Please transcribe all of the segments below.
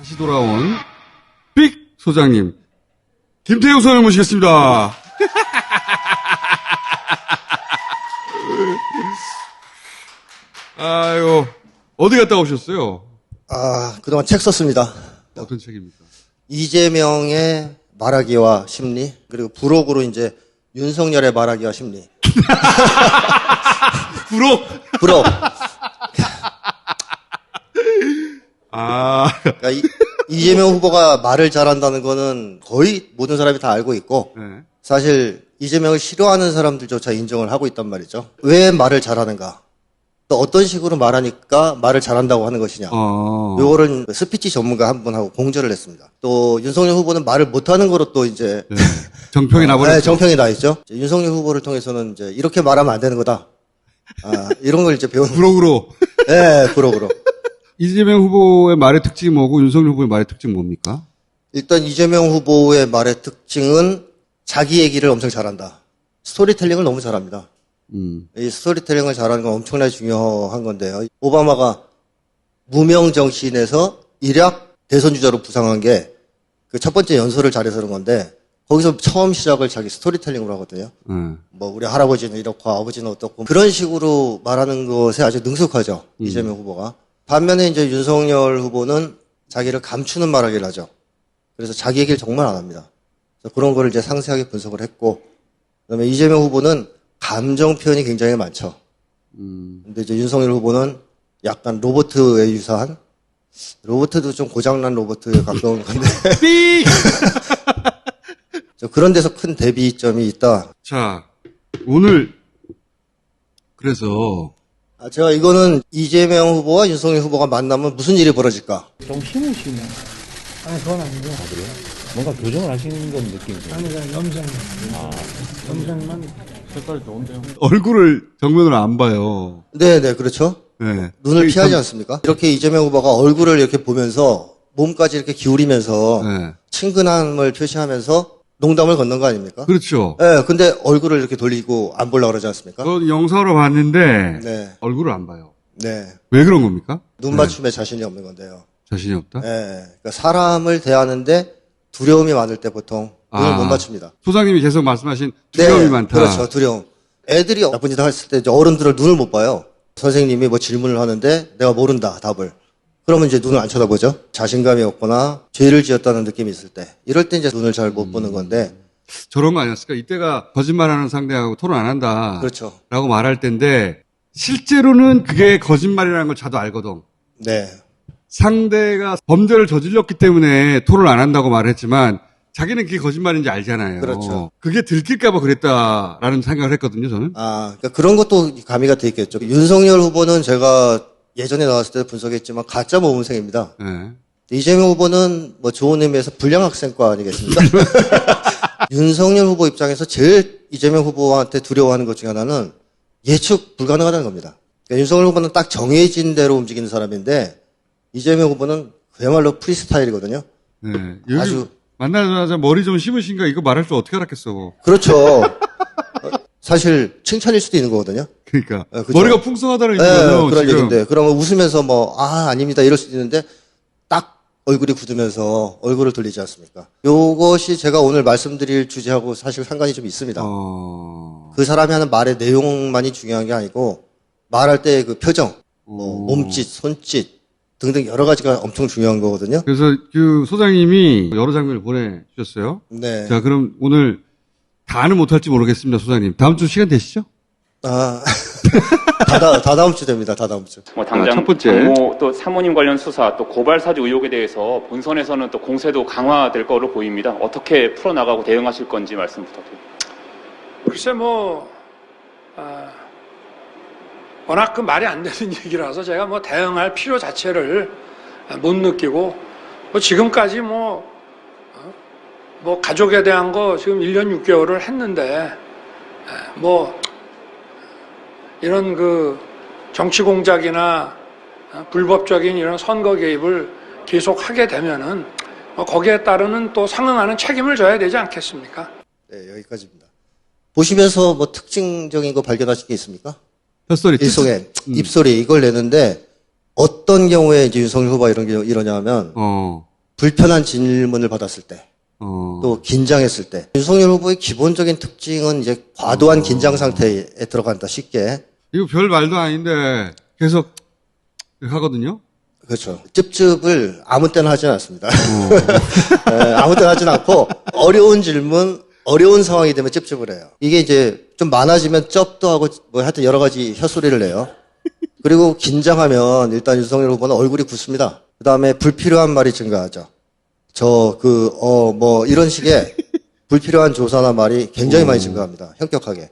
다시 돌아온 삑 소장님 김태형 소장님 모시겠습니다. 아이고 어디 갔다 오셨어요? 그동안 책 썼습니다. 어떤 책입니까? 이재명의 말하기와 심리, 그리고 부록으로 이제 윤석열의 말하기와 심리. 부록. 그러니까 이재명 후보가 말을 잘한다는 거는 거의 모든 사람이 다 알고 있고, 네. 사실 이재명을 싫어하는 사람들조차 인정을 하고 있단 말이죠. 왜 말을 잘하는가? 또 어떤 식으로 말하니까 말을 잘한다고 하는 것이냐. 요거를 스피치 전문가 한 분하고 공조를 했습니다. 또 윤석열 후보는 말을 못하는 거로 또 이제 네. 정평이 나버렸죠. 네, 정평이 나 있죠. 윤석열 후보를 통해서는 이제 이렇게 말하면 안 되는 거다. 이런 걸 이제 배우는. 부록으로. 네, 부록으로. 이재명 후보의 말의 특징이 뭐고 윤석열 후보의 말의 특징이 뭡니까? 일단 이재명 후보의 말의 특징은 자기 얘기를 엄청 잘한다. 스토리텔링을 너무 잘합니다. 이 스토리텔링을 잘하는 건 엄청나게 중요한 건데요. 오바마가 무명 정치인에서 일약 대선 주자로 부상한 게 그 첫 번째 연설을 잘해서 그런 건데 거기서 처음 시작을 자기 스토리텔링으로 하거든요. 뭐 우리 할아버지는 이렇고 아버지는 어떻고 그런 식으로 말하는 것에 아주 능숙하죠. 이재명 후보가. 반면에 이제 윤석열 후보는 자기를 감추는 말하기를 하죠. 그래서 자기 얘기를 정말 안 합니다. 그래서 그런 거를 이제 상세하게 분석을 했고, 그다음에 이재명 후보는 감정 표현이 굉장히 많죠. 근데 이제 윤석열 후보는 약간 로버트에 유사한, 로버트도 좀 고장난 로버트에 가까운 건데. 삑! 그런 데서 큰 대비점이 있다. 자, 오늘, 그래서. 제가 이거는 이재명 후보와 윤석열 후보가 만나면 무슨 일이 벌어질까? 좀 힘을 쉬네. 아니, 그건 아니고. 그래요? 뭔가 교정을 하시는 건 느낌이 들어요. 아니, 그냥 염색만. 염색만. 색깔이 좋은데요? 얼굴을 정면으로 안 봐요. 네네, 그렇죠. 네. 눈을 피하지 않습니까? 이렇게 이재명 후보가 얼굴을 이렇게 보면서 몸까지 이렇게 기울이면서 네. 친근함을 표시하면서 농담을 건넌 거 아닙니까? 그렇죠. 네, 근데 얼굴을 이렇게 돌리고 안 보려고 그러지 않습니까? 저 영상으로 봤는데, 네. 얼굴을 안 봐요. 네. 왜 그런 겁니까? 눈 맞춤에 자신이 없는 건데요. 자신이 없다? 네. 그러니까 사람을 대하는데 두려움이 많을 때 보통 눈을 못 맞춥니다. 소장님이 계속 말씀하신 두려움이 네, 많다. 그렇죠. 두려움. 애들이 나쁜 짓을 했을 때 이제 어른들을 눈을 못 봐요. 선생님이 뭐 질문을 하는데 내가 모른다, 답을. 그러면 이제 눈을 안 쳐다보죠. 자신감이 없거나 죄를 지었다는 느낌이 있을 때. 이럴 때 이제 눈을 잘 못 보는 건데. 저런 거 아니었을까? 이때가 거짓말하는 상대하고 토론 안 한다. 그렇죠. 라고 말할 때인데, 실제로는 그게 거짓말이라는 걸 자도 알거든. 네. 상대가 범죄를 저질렀기 때문에 토론을 안 한다고 말했지만, 자기는 그게 거짓말인지 알잖아요. 그렇죠. 그게 들킬까봐 그랬다라는 생각을 했거든요, 저는. 그러니까 그런 것도 가미가 돼 있겠죠. 윤석열 후보는 제가 예전에 나왔을 때 분석했지만 가짜 모범생입니다. 네. 이재명 후보는 뭐 좋은 의미에서 불량 학생과 아니겠습니까? 윤석열 후보 입장에서 제일 이재명 후보한테 두려워하는 것 중에 하나는 예측 불가능하다는 겁니다. 그러니까 윤석열 후보는 딱 정해진 대로 움직이는 사람인데 이재명 후보는 그야말로 프리스타일이거든요. 네. 여기 아주 만나자마자 머리 좀 심으신가 이거 말할 줄 어떻게 알았겠어. 그렇죠. 사실 칭찬일 수도 있는 거거든요. 그러니까 그죠? 머리가 풍성하다는 네, 의미잖아요. 그런 지금. 얘기인데 그러면 웃으면서 뭐 아닙니다 이럴 수도 있는데 딱 얼굴이 굳으면서 얼굴을 돌리지 않습니까? 요것이 제가 오늘 말씀드릴 주제하고 사실 상관이 좀 있습니다. 그 사람이 하는 말의 내용만이 중요한 게 아니고 말할 때 그 표정, 뭐 몸짓, 손짓 등등 여러 가지가 엄청 중요한 거거든요. 그래서 그 소장님이 여러 장면을 보내주셨어요. 네. 자, 그럼 오늘 다는 못할지 모르겠습니다, 소장님. 다음 주 시간 되시죠? 다 다음 주 됩니다. 다 다음 주. 뭐 당장 첫 번째. 정모 또 사모님 관련 수사 또 고발 사주 의혹에 대해서 본선에서는 또 공세도 강화될 거로 보입니다. 어떻게 풀어나가고 대응하실 건지 말씀 부탁드립니다. 글쎄, 워낙 그 말이 안 되는 얘기라서 제가 뭐 대응할 필요 자체를 못 느끼고, 지금까지 가족에 대한 거 지금 1년 6개월을 했는데, 이런 그 정치 공작이나 불법적인 이런 선거 개입을 계속 하게 되면은 거기에 따르는 또 상응하는 책임을 져야 되지 않겠습니까? 네, 여기까지입니다. 보시면서 뭐 특징적인 거 발견하실 게 있습니까? 헛소리. 입소리 이걸 내는데 어떤 경우에 이제 윤석열 후보가 이러냐면 불편한 질문을 받았을 때, 어. 또 긴장했을 때. 윤석열 후보의 기본적인 특징은 이제 과도한 긴장 상태에 들어간다, 쉽게. 이거 별 말도 아닌데 계속 하거든요. 그렇죠. 찝찝을 아무 때나 하지는 않습니다. 아무 때나 하지는 않고 어려운 질문, 어려운 상황이 되면 찝찝을 해요. 이게 이제 좀 많아지면 쩝도 하고 뭐 하여튼 여러 가지 헛소리를 내요. 그리고 긴장하면 일단 윤석열 후보는 얼굴이 굳습니다. 그 다음에 불필요한 말이 증가하죠. 뭐 이런 식의 불필요한 조사나 말이 굉장히 많이 증가합니다. 현격하게.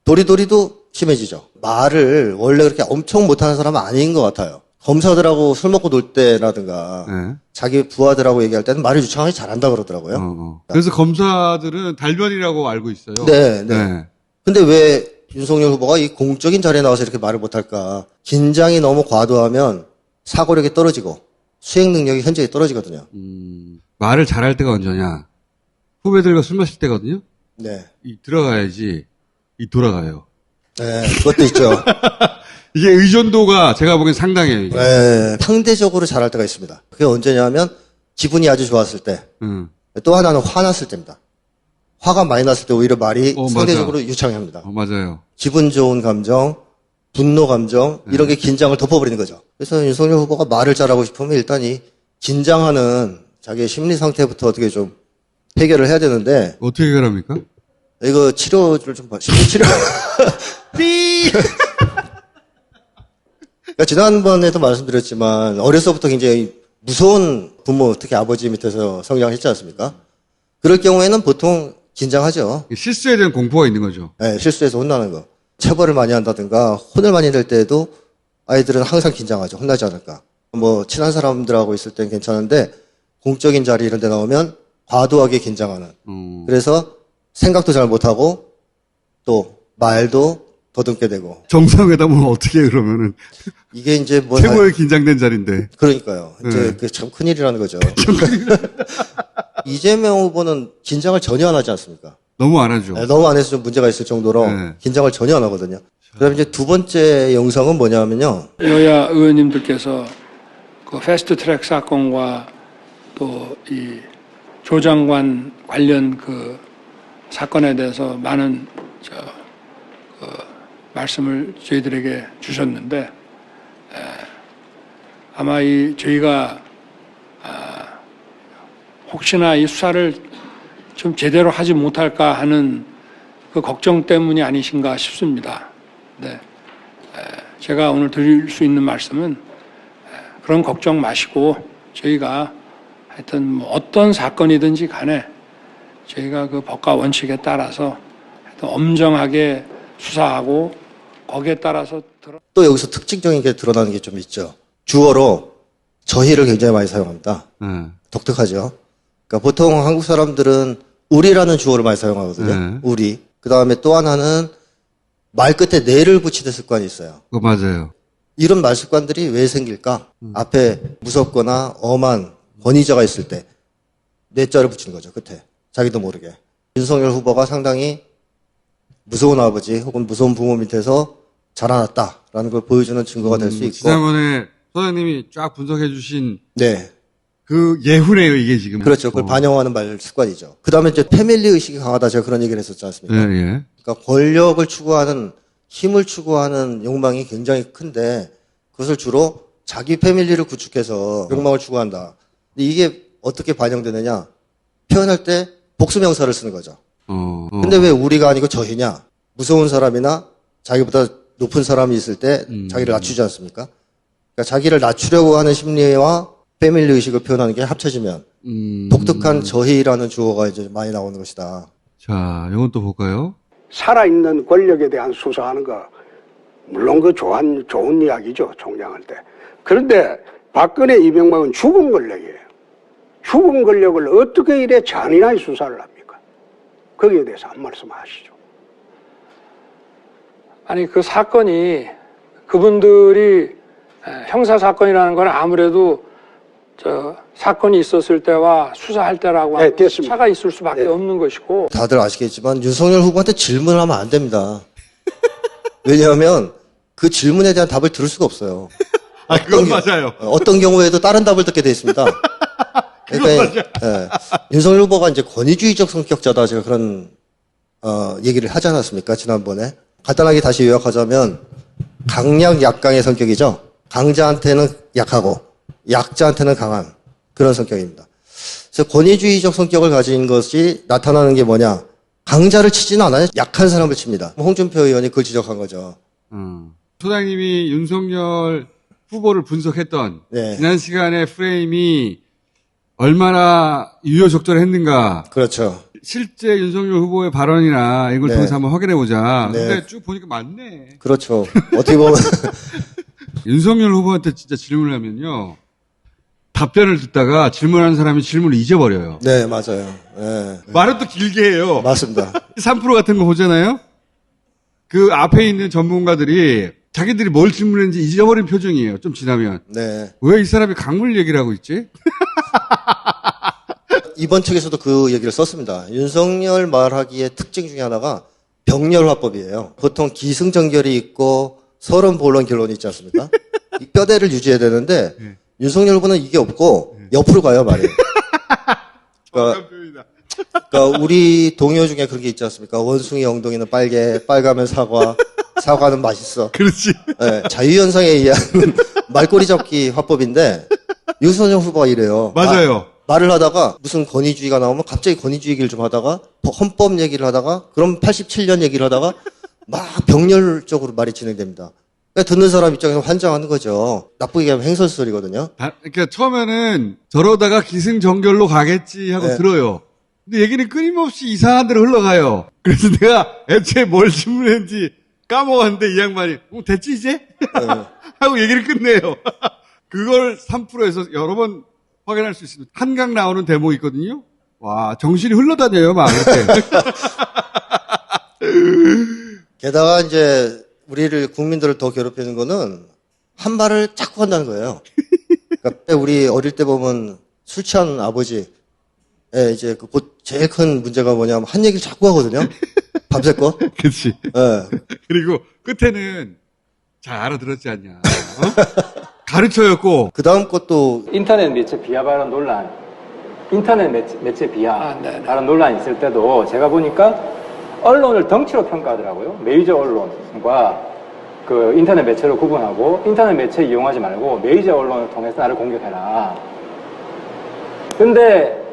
도리도리도 심해지죠. 말을 원래 그렇게 엄청 못하는 사람은 아닌 것 같아요. 검사들하고 술 먹고 놀 때라든가 네. 자기 부하들하고 얘기할 때는 말을 유창하게 잘한다 그러더라고요. 그래서 검사들은 달변이라고 알고 있어요. 네, 네. 근데 왜 윤석열 후보가 이 공적인 자리에 나와서 이렇게 말을 못할까? 긴장이 너무 과도하면 사고력이 떨어지고 수행 능력이 현저히 떨어지거든요. 말을 잘할 때가 언제냐? 후배들과 술 마실 때거든요. 네. 들어가야지 돌아가요. 네, 그것도 있죠. 이게 의존도가 제가 보기엔 상당해요. 이게. 네, 상대적으로 잘할 때가 있습니다. 그게 언제냐면 기분이 아주 좋았을 때. 또 하나는 화났을 때입니다. 화가 많이 났을 때 오히려 말이 상대적으로 유창합니다. 맞아요. 기분 좋은 감정, 분노 감정 이런 게 긴장을 덮어버리는 거죠. 그래서 윤석열 후보가 말을 잘하고 싶으면 일단 이 긴장하는 자기의 심리 상태부터 어떻게 좀 해결을 해야 되는데 어떻게 해결합니까? 이거 치료를 좀 봐. 심리 치료. 삐. 그러니까 지난번에도 말씀드렸지만 어려서부터 굉장히 무서운 부모, 특히 아버지 밑에서 성장했지 않습니까? 그럴 경우에는 보통 긴장하죠. 실수에 대한 공포가 있는 거죠. 네, 실수해서 혼나는 거. 체벌을 많이 한다든가 혼을 많이 낼 때에도 아이들은 항상 긴장하죠. 혼나지 않을까. 뭐 친한 사람들하고 있을 땐 괜찮은데 공적인 자리 이런 데 나오면 과도하게 긴장하는. 그래서 생각도 잘 못하고 또 말도 더듬게 되고. 정상회담은 어떻게 해, 그러면은? 이게 이제 뭐. 최고의 긴장된 자리인데. 그러니까요. 이제 그게 참 큰일이라는 거죠. 이재명 후보는 긴장을 전혀 안 하지 않습니까? 너무 안 하죠. 네, 너무 안 해서 좀 문제가 있을 정도로 긴장을 전혀 안 하거든요. 그 다음에 이제 두 번째 영상은 뭐냐면요. 여야 의원님들께서 그 패스트 트랙 사건과 또 이 조 장관 관련 그 사건에 대해서 많은 말씀을 저희들에게 주셨는데 아마 저희가 혹시나 이 수사를 좀 제대로 하지 못할까 하는 그 걱정 때문이 아니신가 싶습니다. 네. 제가 오늘 드릴 수 있는 말씀은 그런 걱정 마시고 저희가 하여튼 뭐 어떤 사건이든지 간에 저희가 그 법과 원칙에 따라서 하여튼 엄정하게 수사하고 거기에 따라서 또 여기서 특징적인 게 드러나는 게 좀 있죠. 주어로 저희를 굉장히 많이 사용합니다. 독특하죠. 그러니까 보통 한국 사람들은 우리라는 주어를 많이 사용하거든요. 우리. 그 다음에 또 하나는 말 끝에 내를 붙이는 습관이 있어요. 맞아요. 이런 말 습관들이 왜 생길까? 앞에 무섭거나 엄한 권위자가 있을 때 내자를 붙이는 거죠. 끝에. 자기도 모르게. 윤석열 후보가 상당히 무서운 아버지 혹은 무서운 부모 밑에서 자라났다라는 걸 보여주는 증거가 될 수 있고. 지난번에 소장님이 쫙 분석해 주신 네. 그 예훈이에요, 이게 지금. 그렇죠. 그걸 반영하는 말 습관이죠. 그 다음에 이제 패밀리 의식이 강하다. 제가 그런 얘기를 했었지 않습니까? 예. 그러니까 권력을 추구하는, 힘을 추구하는 욕망이 굉장히 큰데 그것을 주로 자기 패밀리를 구축해서 욕망을 추구한다. 근데 이게 어떻게 반영되느냐? 표현할 때 복수명사를 쓰는 거죠. 근데 왜 우리가 아니고 저희냐? 무서운 사람이나 자기보다 높은 사람이 있을 때 자기를 낮추지 않습니까? 그러니까 자기를 낮추려고 하는 심리와 패밀리 의식을 표현하는 게 합쳐지면 독특한 저희라는 주어가 이제 많이 나오는 것이다. 자, 이건 또 볼까요? 살아있는 권력에 대한 수사하는 거 물론 그 좋은 이야기죠. 총장할 때. 그런데 박근혜 이명박은 죽은 권력이에요. 죽은 권력을 어떻게 이래 잔인하게 수사를 합니까? 거기에 대해서 한 말씀 하시죠. 아니 그 사건이 그분들이 형사 사건이라는 건 아무래도 사건이 있었을 때와 수사할 때라고 네, 됐습니다. 차가 있을 수밖에 없는 것이고. 다들 아시겠지만 윤석열 후보한테 질문을 하면 안 됩니다. 왜냐하면 그 질문에 대한 답을 들을 수가 없어요. 그건 맞아요. 어떤 경우에도 다른 답을 듣게 돼 있습니다. 그러니까 윤석열 후보가 이제 권위주의적 성격자다 제가 그런 얘기를 하지 않았습니까? 지난번에. 간단하게 다시 요약하자면 강약 약강의 성격이죠. 강자한테는 약하고 약자한테는 강한 그런 성격입니다. 그래서 권위주의적 성격을 가진 것이 나타나는 게 뭐냐? 강자를 치지는 않아요. 약한 사람을 칩니다. 홍준표 의원이 그걸 지적한 거죠. 소장님이 윤석열 후보를 분석했던 네. 지난 시간의 프레임이 얼마나 유효적절했는가. 그렇죠. 실제 윤석열 후보의 발언이나 이걸 네. 통해서 한번 확인해 보자. 네. 근데 쭉 보니까 맞네. 그렇죠. 어떻게 보면 윤석열 후보한테 진짜 질문을 하면요. 답변을 듣다가 질문하는 사람이 질문을 잊어버려요. 네, 맞아요. 네. 말은 또 길게 해요. 맞습니다. 3% 같은 거 보잖아요. 그 앞에 있는 전문가들이 자기들이 뭘 질문했는지 잊어버린 표정이에요. 좀 지나면. 네. 왜 이 사람이 강물 얘기를 하고 있지? 이번 책에서도 그 얘기를 썼습니다. 윤석열 말하기의 특징 중에 하나가 병렬화법이에요. 보통 기승전결이 있고 서론 본론 결론이 있지 않습니까? 이 뼈대를 유지해야 되는데 윤석열 후보는 이게 없고 옆으로 가요, 말이. 그러니까 우리 동요 중에 그런 게 있지 않습니까? 원숭이 엉덩이는 빨개, 빨가면 사과, 사과는 맛있어. 그렇지. 네, 자유현상에 의한 말꼬리 잡기 화법인데 윤석열 후보가 이래요. 맞아요. 말을 하다가 무슨 권위주의가 나오면 갑자기 권위주의 얘기를 좀 하다가 헌법 얘기를 하다가 그럼 87년 얘기를 하다가 막 병렬적으로 말이 진행됩니다. 그러니까 듣는 사람 입장에서 환장하는 거죠. 나쁘게 얘기하면 횡설수설이거든요. 그러니까 처음에는 저러다가 기승전결로 가겠지 하고 네. 들어요. 근데 얘기는 끊임없이 이상한 데로 흘러가요. 그래서 내가 애초에 뭘 질문했는지 까먹었는데 이 양반이 됐지 이제? 하고 얘기를 끝내요. 그걸 3%에서 여러 번 확인할 수 있습니다. 한강 나오는 대목 있거든요. 와, 정신이 흘러다녀요, 막 이렇게. 게다가 이제 우리를 국민들을 더 괴롭히는 거는 한 말을 자꾸 한다는 거예요. 그러니까 우리 어릴 때 보면 술 취한 아버지 이제 그 제일 큰 문제가 뭐냐면 한 얘기를 자꾸 하거든요. 밤새껏. 그렇지. 예. 그리고 끝에는 잘 알아들었지 않냐. 가르쳐요, 꼭. 그 다음 것도 인터넷 매체 비하 발언 논란, 인터넷 매체 비하 네네. 발언 논란이 있을 때도 제가 보니까 언론을 덩치로 평가하더라고요. 메이저 언론과 그 인터넷 매체를 구분하고 인터넷 매체 이용하지 말고 메이저 언론을 통해서 나를 공격해라. 근데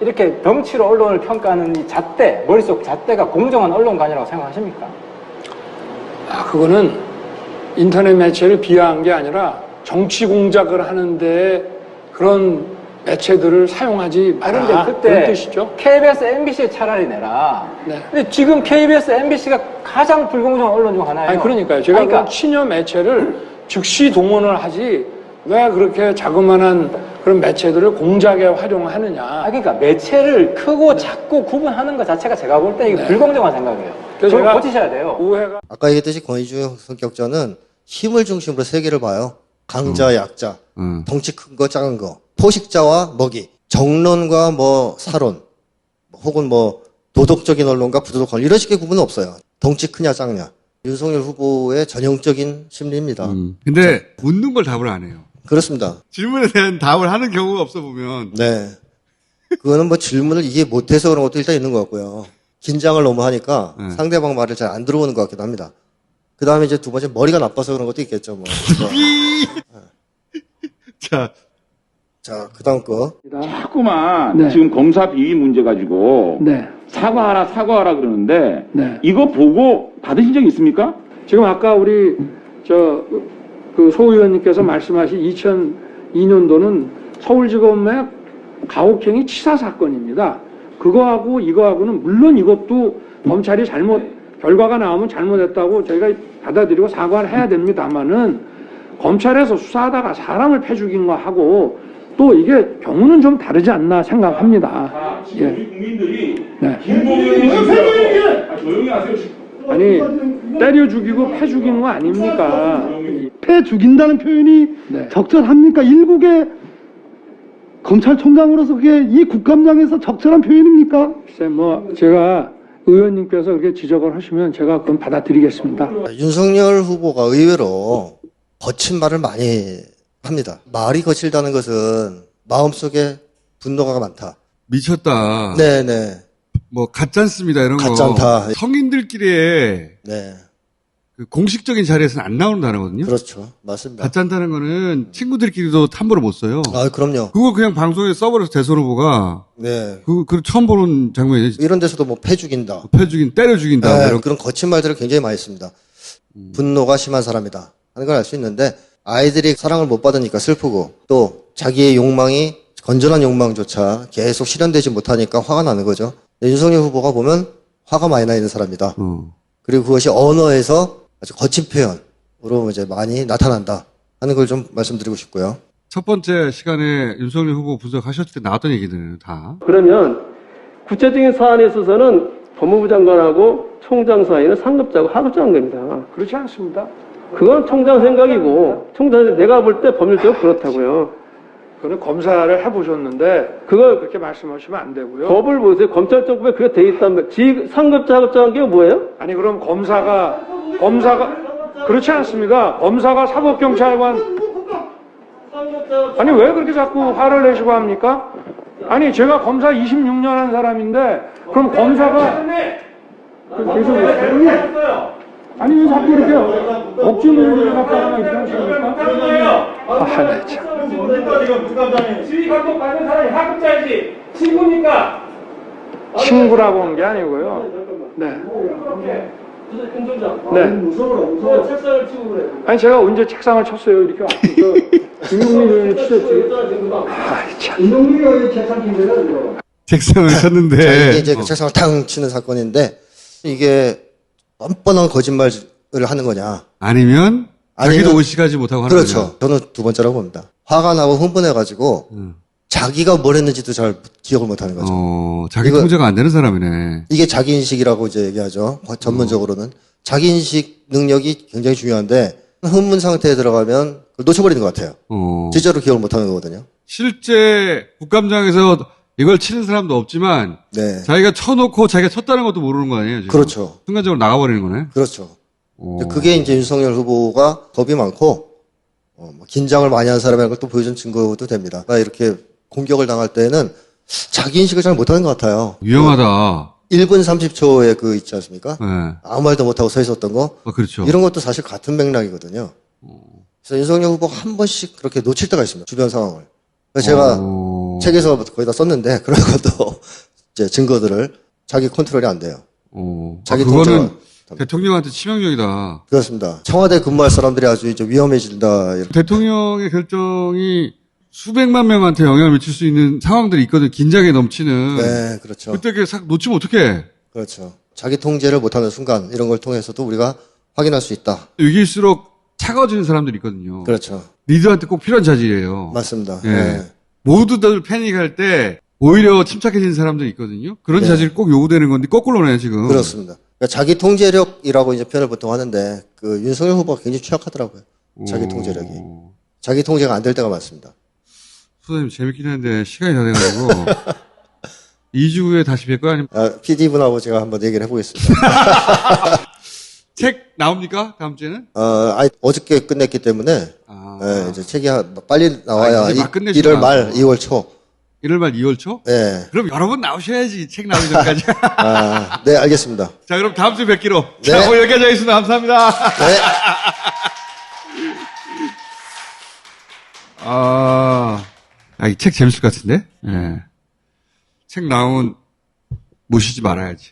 이렇게 덩치로 언론을 평가하는 이 잣대, 머릿속 잣대가 공정한 언론관이라고 생각하십니까? 그거는 인터넷 매체를 비하한 게 아니라 정치 공작을 하는데 그런 매체들을 사용하지 마라. 그런데 그때 그런 뜻이죠. KBS, MBC에 차라리 내라. 네. 근데 지금 KBS, MBC가 가장 불공정한 언론 중 하나예요. 아니 그러니까요. 제가 그러니까 그 친여 매체를 즉시 동원을 하지 왜 그렇게 자그마한 그런 매체들을 공작에 활용하느냐. 그러니까 매체를 크고 작고 구분하는 것 자체가 제가 볼 때 이게 네. 불공정한 생각이에요. 그래서 그걸 제가 고치셔야 돼요. 오해가 아까 얘기했듯이 권위주의 성격자는 힘을 중심으로 세계를 봐요. 강자, 약자, 덩치 큰 거, 작은 거, 포식자와 먹이, 정론과 뭐 사론, 혹은 뭐 도덕적인 언론과 부도덕 언론 이런 식의 구분은 없어요. 덩치 크냐 작냐. 윤석열 후보의 전형적인 심리입니다. 근데 묻는 걸 답을 안 해요. 그렇습니다. 질문에 대한 답을 하는 경우가 없어 보면. 네. 그거는 뭐 질문을 이해 못해서 그런 것도 일단 있는 것 같고요. 긴장을 너무 하니까 상대방 말을 잘 안 들어오는 것 같기도 합니다. 그 다음에 이제 두 번째 머리가 나빠서 그런 것도 있겠죠. 뭐. 자, 그 다음 거. 자꾸만 네. 지금 검사 비위 문제 가지고 네. 사과하라 그러는데 네. 이거 보고 받으신 적 있습니까? 지금 아까 우리 그 소 의원님께서 말씀하신 2002년도는 서울지검의 가혹행위 치사 사건입니다. 그거하고 이거하고는 물론 이것도 검찰이 결과가 나오면 잘못했다고 저희가 받아들이고 사과를 해야 됩니다만은 검찰에서 수사하다가 사람을 패 죽인 거 하고 또 이게 경우는 좀 다르지 않나 생각합니다. 지금 우리 국민들이 네. 조용히 하세요. 아니 때려 죽이고 패 죽인 거 아닙니까? 패 죽인다는 표현이 네. 적절합니까? 일국의 검찰총장으로서 그게 이 국감장에서 적절한 표현입니까? 글쎄 제가 의원님께서 그렇게 지적을 하시면 제가 그건 받아들이겠습니다. 윤석열 후보가 의외로 거친 말을 많이 합니다. 말이 거칠다는 것은 마음속에 분노가 많다. 미쳤다. 네네. 뭐 가짜습니다 이런 거. 가짜다. 성인들끼리의 네. 그 공식적인 자리에서는 안 나오는 단어거든요. 그렇죠. 맞습니다. 가짜다는 거는 친구들끼리도 함부로 못 써요. 아, 그럼요. 그걸 그냥 방송에 써버려서 대선 후보가 네. 그 처음 보는 장면이지. 이런 데서도 뭐 패 죽인다. 패 죽인, 때려 죽인다. 네, 이런. 그런 거친 말들을 굉장히 많이 씁니다. 분노가 심한 사람이다 하는 걸 알 수 있는데 아이들이 사랑을 못 받으니까 슬프고 또 자기의 욕망이 건전한 욕망조차 계속 실현되지 못하니까 화가 나는 거죠. 윤석열 후보가 보면 화가 많이 나 있는 사람이다. 그리고 그것이 언어에서 아주 거친 표현으로 이제 많이 나타난다 하는 걸 좀 말씀드리고 싶고요. 첫 번째 시간에 윤석열 후보 분석하셨을 때 나왔던 얘기들은 다. 그러면 구체적인 사안에 있어서는 법무부 장관하고 총장 사이는 상급자고 하급자인 겁니다. 그렇지 않습니다. 그건 총장 생각이고 총장 내가 볼 때 법률적으로 그렇다고요. 그거는 검사를 해보셨는데 그걸 그렇게 말씀하시면 안 되고요. 법을 보세요. 검찰정법에 그게 돼 있단 말이에요. 상급자 하급자한 게 뭐예요? 아니 그럼 검사가 그렇지 않습니다. 검사가 사법경찰관 아니 왜 그렇게 자꾸 화를 내시고 합니까? 아니 제가 검사 26년 한 사람인데 그럼 검사가 계속 아니 왜 자꾸 이렇게 억지 논리를 갖다가 이렇게 하십니까? 아, 네, 참. 지휘 감독 받는 사람이 하급자이지 친구니까. 친구라고 한 게 아니고요. 네. 네. 무서워. 책상을 치고 그래. 아니 제가 언제 책상을 쳤어요? 이렇게 앞에서 김용민 의원이 치셨지. 아이 참. 김동민 의원이 책상 친 책상을 쳤는데. 자, 이게 이제 그 책상을 탕 치는 사건인데 이게 뻔뻔한 거짓말을 하는 거냐. 아니면 자기도 아니면- 의식하지 못하고 하는 그렇죠. 거냐. 저는 두 번째라고 봅니다. 화가 나고 흥분해가지고 자기가 뭘 했는지도 잘 기억을 못하는 거죠. 자기 이거- 통제가 안 되는 사람이네. 이게 자기인식이라고 이제 얘기하죠. 전문적으로는. 자기인식 능력이 굉장히 중요한데 흥분 상태에 들어가면 그걸 놓쳐버리는 것 같아요. 진짜로 기억을 못하는 거거든요. 실제 국감장에서 이걸 치는 사람도 없지만 네. 자기가 쳐놓고 자기가 쳤다는 것도 모르는 거 아니에요? 지금? 그렇죠. 순간적으로 나가버리는 거네. 그렇죠. 그게 이제 윤석열 후보가 겁이 많고 뭐 긴장을 많이 한 사람이라는 걸 또 보여준 증거도 됩니다. 그러니까 이렇게 공격을 당할 때는 자기인식을 잘 못하는 것 같아요. 위험하다. 1분 30초에 그 있지 않습니까? 네. 아무 말도 못하고 서 있었던 거. 그렇죠. 이런 것도 사실 같은 맥락이거든요. 그래서 윤석열 후보가 한 번씩 그렇게 놓칠 때가 있습니다. 주변 상황을. 그래서 제가 책에서 거의 다 썼는데 그런 것도 이제 증거들을 자기 컨트롤이 안 돼요. 자기 그거는 통제가- 대통령한테 치명적이다. 그렇습니다. 청와대 근무할 사람들이 아주 이제 위험해진다. 이렇게. 대통령의 결정이 수백만 명한테 영향을 미칠 수 있는 상황들이 있거든. 긴장에 넘치는. 네, 그렇죠. 그때 그 놓치면 어떡해. 그렇죠. 자기 통제를 못하는 순간 이런 걸 통해서도 우리가 확인할 수 있다. 위기일수록 차가워지는 사람들이 있거든요. 그렇죠. 리더한테 꼭 필요한 자질이에요. 맞습니다. 예. 네. 모두들 패닉할 때 오히려 침착해지는 사람들이 있거든요. 그런 네. 자질이 꼭 요구되는 건데 거꾸로네 지금. 그렇습니다. 그러니까 자기 통제력이라고 이제 표현을 보통 하는데 그 윤석열 후보가 굉장히 취약하더라고요. 자기 통제력이. 자기 통제가 안 될 때가 많습니다. 소장님 재밌긴 한데 시간이 다 돼가지고 2주 후에 다시 뵐 거야? 아니면 PD분하고 제가 한번 얘기를 해보겠습니다. 책 나옵니까? 다음 주에는? 어저께 끝냈기 때문에 예, 이제 책이 빨리 나와야 이제 막 끝내시구나. 1월 말, 2월 초. 1월 말 2월 초? 네. 그럼 여러 번 나오셔야지 책 나오기 전까지. 네, 알겠습니다. 자, 그럼 다음 주에 뵙기로. 네. 자, 오늘 여기까지 하겠습니다. 감사합니다. 네. 이 책 재밌을 것 같은데? 예. 책 나오면 모시지 말아야지.